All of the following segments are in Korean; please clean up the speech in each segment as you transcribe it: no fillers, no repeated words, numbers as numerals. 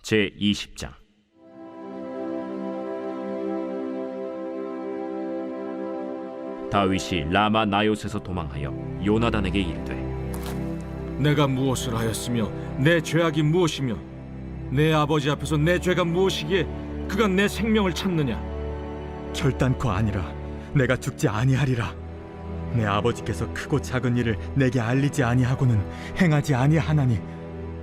제20장. 다윗이 라마 나요스에서 도망하여 요나단에게 이르되, 내가 무엇을 하였으며 내 죄악이 무엇이며 내 아버지 앞에서 내 죄가 무엇이기에 그가 내 생명을 찾느냐? 결단코 아니라 내가 죽지 아니하리라. 내 아버지께서 크고 작은 일을 내게 알리지 아니하고는 행하지 아니하나니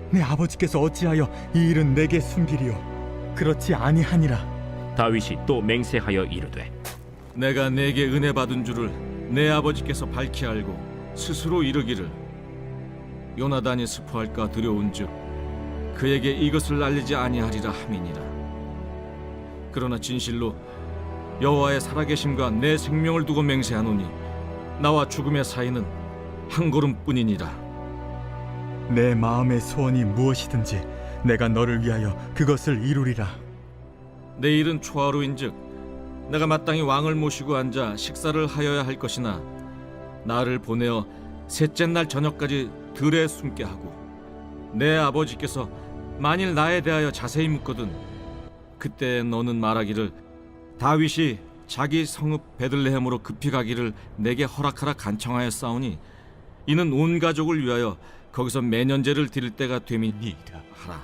내 아버지께서 어찌하여 이 일은 내게 숨기리요? 그렇지 아니하니라. 다윗이 또 맹세하여 이르되, 내가 내게 은혜 받은 줄을 내 아버지께서 밝히 알고 스스로 이르기를 요나단이 스포할까 두려운즉 그에게 이것을 알리지 아니하리라 함이니라. 그러나 진실로 여호와의 살아계심과 내 생명을 두고 맹세하노니 나와 죽음의 사이는 한 걸음뿐이니라. 내 마음의 소원이 무엇이든지 내가 너를 위하여 그것을 이루리라. 내일은 초하루인즉 내가 마땅히 왕을 모시고 앉아 식사를 하여야 할 것이나 나를 보내어 셋째 날 저녁까지 들에 숨게 하고 내 아버지께서 만일 나에 대하여 자세히 묻거든 그때 너는 말하기를 다윗이 자기 성읍 베들레헴으로 급히 가기를 내게 허락하라 간청하였사오니 이는 온 가족을 위하여 거기서 매년제를 드릴 때가 됨이니이다 하라.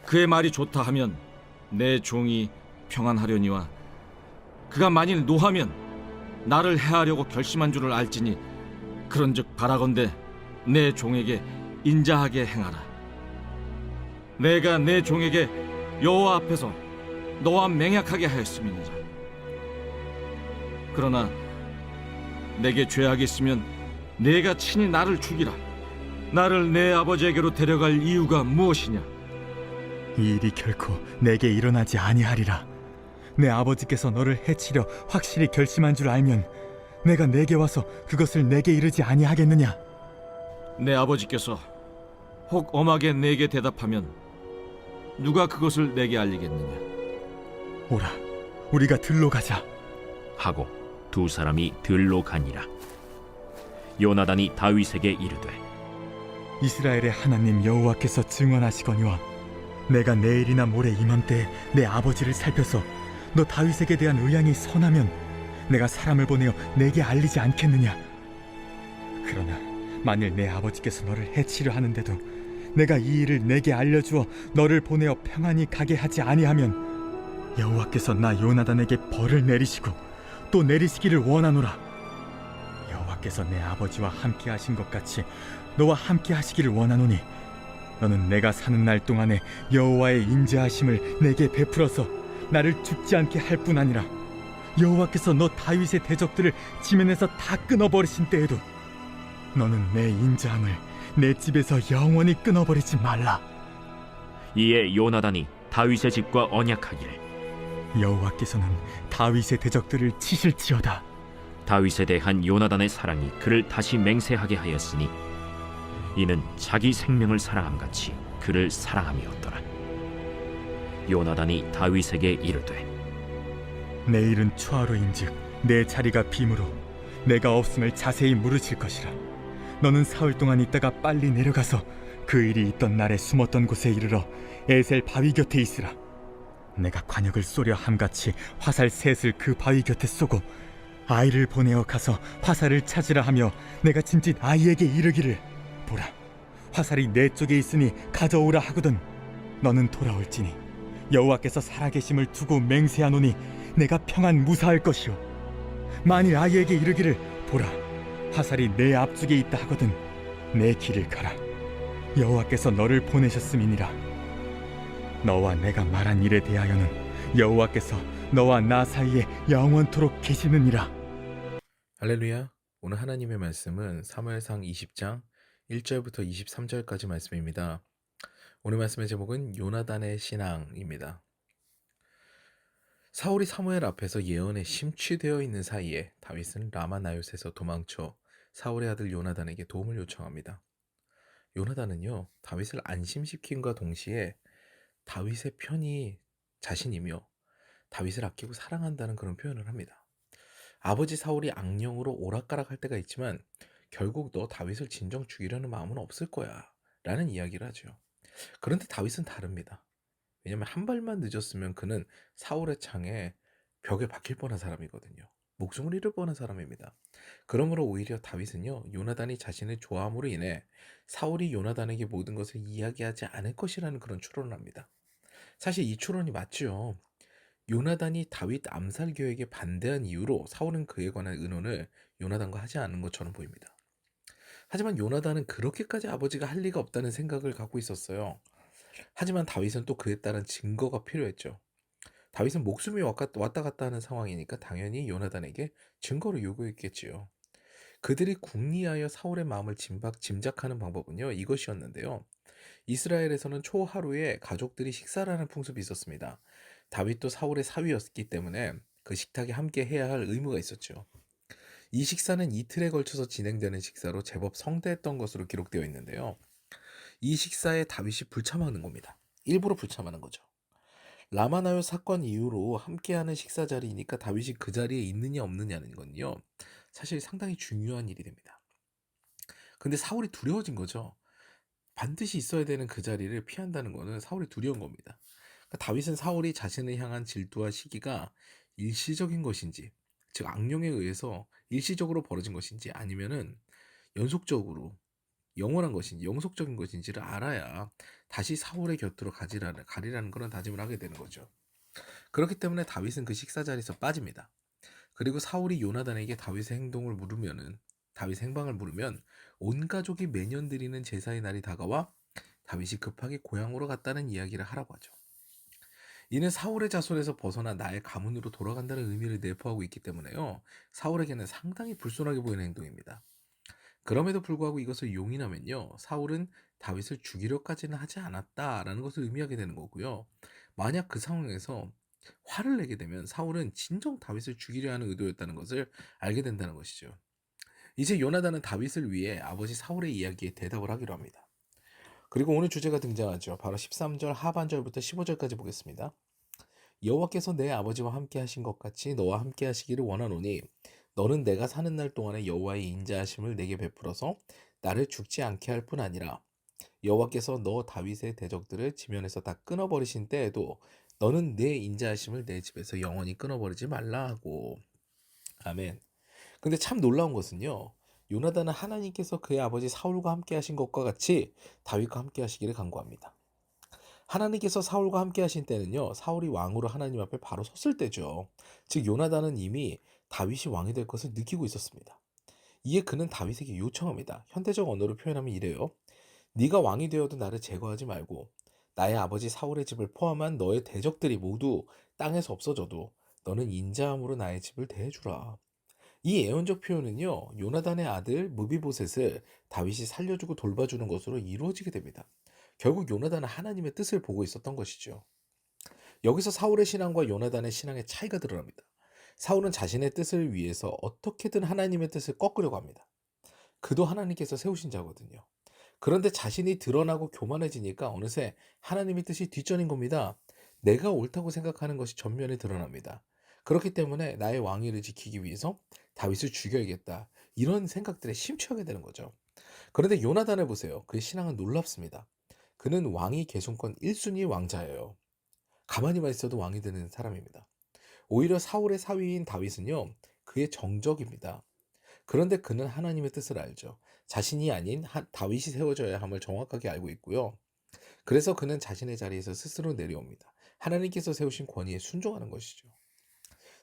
그의 말이 좋다 하면 내 종이 평안하려니와 그가 만일 노하면 나를 해하려고 결심한 줄을 알지니 그런즉 바라건대 내 종에게 인자하게 행하라. 내가 내 종에게 여호와 앞에서 너와 맹약하게 하였음이니라. 그러나 내게 죄악이 있으면 내가 친히 나를 죽이라. 나를 내 아버지에게로 데려갈 이유가 무엇이냐? 이 일이 결코 내게 일어나지 아니하리라. 내 아버지께서 너를 해치려 확실히 결심한 줄 알면 내가 내게 와서 그것을 내게 이르지 아니하겠느냐? 내 아버지께서 혹 엄하게 내게 대답하면 누가 그것을 내게 알리겠느냐? 오라, 우리가 들로 가자. 하고 두 사람이 들로 가니라. 요나단이 다윗에게 이르되, 이스라엘의 하나님 여호와께서 증언하시거니와 내가 내일이나 모레 이맘때에 내 아버지를 살펴서 너 다윗에게 대한 의향이 선하면 내가 사람을 보내어 내게 알리지 않겠느냐? 그러나 만일 내 아버지께서 너를 해치려 하는데도 내가 이 일을 내게 알려주어 너를 보내어 평안히 가게 하지 아니하면 여호와께서 나 요나단에게 벌을 내리시고 또 내리시기를 원하노라. 여호와께서 내 아버지와 함께 하신 것 같이 너와 함께 하시기를 원하노니 너는 내가 사는 날 동안에 여호와의 인자하심을 내게 베풀어서 나를 죽지 않게 할 뿐 아니라 여호와께서 너 다윗의 대적들을 지면에서 다 끊어버리신 때에도 너는 내 인자함을 내 집에서 영원히 끊어버리지 말라. 이에 요나단이 다윗의 집과 언약하기를, 여호와께서는 다윗의 대적들을 치실지어다. 다윗에 대한 요나단의 사랑이 그를 다시 맹세하게 하였으니 이는 자기 생명을 사랑함같이 그를 사랑함이었더라. 요나단이 다윗에게 이르되, 내일은 초하루인즉 내 자리가 빔으로 내가 없음을 자세히 물으실 것이라. 너는 사흘 동안 있다가 빨리 내려가서 그 일이 있던 날에 숨었던 곳에 이르러 에셀 바위 곁에 있으라. 내가 관역을 쏘려 함같이 화살 셋을 그 바위 곁에 쏘고 아이를 보내어 가서 화살을 찾으라 하며 내가 짐짓 아이에게 이르기를, 보라, 화살이 내 쪽에 있으니 가져오라 하거든 너는 돌아올지니 여호와께서 살아계심을 두고 맹세하노니 내가 평안 무사할 것이요 만일 아이에게 이르기를, 보라, 화살이 내 앞쪽에 있다 하거든 내 길을 가라. 여호와께서 너를 보내셨음이니라. 너와 내가 말한 일에 대하여는 여호와께서 너와 나 사이에 영원토록 계시느니라. 할렐루야. 오늘 하나님의 말씀은 사무엘상 20장 1절부터 23절까지 말씀입니다. 오늘 말씀의 제목은 요나단의 신앙입니다. 사울이 사무엘 앞에서 예언에 심취되어 있는 사이에 다윗은 라마 나요스에서 도망쳐 사울의 아들 요나단에게 도움을 요청합니다. 요나단은요, 다윗을 안심시킴과 동시에 다윗의 편이 자신이며 다윗을 아끼고 사랑한다는 그런 표현을 합니다. 아버지 사울이 악령으로 오락가락할 때가 있지만 결국 너 다윗을 진정 죽이려는 마음은 없을 거야 라는 이야기를 하죠. 그런데 다윗은 다릅니다. 왜냐면 한 발만 늦었으면 그는 사울의 창에 벽에 박힐 뻔한 사람이거든요. 목숨을 잃을 뻔한 사람입니다. 그러므로 오히려 다윗은요, 요나단이 자신을 좋아함으로 인해 사울이 요나단에게 모든 것을 이야기하지 않을 것이라는 그런 추론을 합니다. 사실 이 추론이 맞죠. 요나단이 다윗 암살 계획에 반대한 이유로 사울은 그에 관한 의논을 요나단과 하지 않은 것처럼 보입니다. 하지만 요나단은 그렇게까지 아버지가 할 리가 없다는 생각을 갖고 있었어요. 하지만 다윗은 또 그에 따른 증거가 필요했죠. 다윗은 목숨이 왔다 갔다 하는 상황이니까 당연히 요나단에게 증거를 요구했겠지요. 그들이 궁리하여 사울의 마음을 짐작하는 방법은요, 이것이었는데요. 이스라엘에서는 초하루에 가족들이 식사를 하는 풍습이 있었습니다. 다윗도 사울의 사위였기 때문에 그 식탁에 함께 해야 할 의무가 있었죠. 이 식사는 이틀에 걸쳐서 진행되는 식사로 제법 성대했던 것으로 기록되어 있는데요. 이 식사에 다윗이 불참하는 겁니다. 일부러 불참하는 거죠. 라마나요 사건 이후로 함께하는 식사 자리이니까 다윗이 그 자리에 있느냐 없느냐는 건요, 사실 상당히 중요한 일이 됩니다. 근데 사울이 두려워진 거죠. 반드시 있어야 되는 그 자리를 피한다는 거는 사울이 두려운 겁니다. 그러니까 다윗은 사울이 자신을 향한 질투와 시기가 일시적인 것인지, 즉 악령에 의해서 일시적으로 벌어진 것인지, 아니면은 연속적으로 영원한 것인지 영속적인 것인지를 알아야 다시 사울의 곁으로 가리라는 그런 다짐을 하게 되는 거죠. 그렇기 때문에 다윗은 그 식사 자리에서 빠집니다. 그리고 사울이 요나단에게 다윗의 행방을 물으면 온 가족이 매년 드리는 제사의 날이 다가와 다윗이 급하게 고향으로 갔다는 이야기를 하라고 하죠. 이는 사울의 자손에서 벗어나 나의 가문으로 돌아간다는 의미를 내포하고 있기 때문에요, 사울에게는 상당히 불손하게 보이는 행동입니다. 그럼에도 불구하고 이것을 용인하면요, 사울은 다윗을 죽이려까지는 하지 않았다라는 것을 의미하게 되는 거고요. 만약 그 상황에서 화를 내게 되면 사울은 진정 다윗을 죽이려 하는 의도였다는 것을 알게 된다는 것이죠. 이제 요나단은 다윗을 위해 아버지 사울의 이야기에 대답을 하기로 합니다. 그리고 오늘 주제가 등장하죠. 바로 13절 하반절부터 15절까지 보겠습니다. 여호와께서 내 아버지와 함께 하신 것 같이 너와 함께 하시기를 원하노니 너는 내가 사는 날 동안에 여호와의 인자하심을 내게 베풀어서 나를 죽지 않게 할 뿐 아니라 여호와께서 너 다윗의 대적들을 지면에서 다 끊어버리신 때에도 너는 내 인자하심을 내 집에서 영원히 끊어버리지 말라 하고. 아멘. 근데 참 놀라운 것은요, 요나단은 하나님께서 그의 아버지 사울과 함께 하신 것과 같이 다윗과 함께 하시기를 간구합니다. 하나님께서 사울과 함께 하신 때는요, 사울이 왕으로 하나님 앞에 바로 섰을 때죠. 즉 요나단은 이미 다윗이 왕이 될 것을 느끼고 있었습니다. 이에 그는 다윗에게 요청합니다. 현대적 언어로 표현하면 이래요. 네가 왕이 되어도 나를 제거하지 말고 나의 아버지 사울의 집을 포함한 너의 대적들이 모두 땅에서 없어져도 너는 인자함으로 나의 집을 대해주라. 이 예언적 표현은요, 요나단의 아들 무비보셋을 다윗이 살려주고 돌봐주는 것으로 이루어지게 됩니다. 결국 요나단은 하나님의 뜻을 보고 있었던 것이죠. 여기서 사울의 신앙과 요나단의 신앙의 차이가 드러납니다. 사울은 자신의 뜻을 위해서 어떻게든 하나님의 뜻을 꺾으려고 합니다. 그도 하나님께서 세우신 자거든요. 그런데 자신이 드러나고 교만해지니까 어느새 하나님의 뜻이 뒷전인 겁니다. 내가 옳다고 생각하는 것이 전면에 드러납니다. 그렇기 때문에 나의 왕위를 지키기 위해서 다윗을 죽여야겠다, 이런 생각들에 심취하게 되는 거죠. 그런데 요나단을 보세요. 그의 신앙은 놀랍습니다. 그는 왕위 계승권 1순위 왕자예요. 가만히만 있어도 왕이 되는 사람입니다. 오히려 사울의 사위인 다윗은요, 그의 정적입니다. 그런데 그는 하나님의 뜻을 알죠. 자신이 아닌 다윗이 세워져야 함을 정확하게 알고 있고요. 그래서 그는 자신의 자리에서 스스로 내려옵니다. 하나님께서 세우신 권위에 순종하는 것이죠.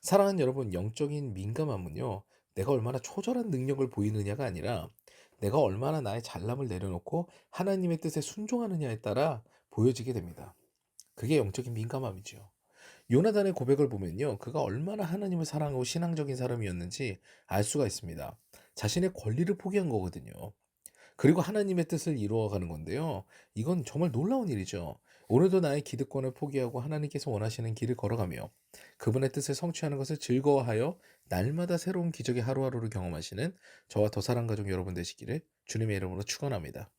사랑하는 여러분, 영적인 민감함은요, 내가 얼마나 초절한 능력을 보이느냐가 아니라 내가 얼마나 나의 잘남을 내려놓고 하나님의 뜻에 순종하느냐에 따라 보여지게 됩니다. 그게 영적인 민감함이죠. 요나단의 고백을 보면요, 그가 얼마나 하나님을 사랑하고 신앙적인 사람이었는지 알 수가 있습니다. 자신의 권리를 포기한 거거든요. 그리고 하나님의 뜻을 이루어가는 건데요, 이건 정말 놀라운 일이죠. 오늘도 나의 기득권을 포기하고 하나님께서 원하시는 길을 걸어가며 그분의 뜻을 성취하는 것을 즐거워하여 날마다 새로운 기적의 하루하루를 경험하시는 저와 더 사랑가족 여러분 되시기를 주님의 이름으로 축원합니다.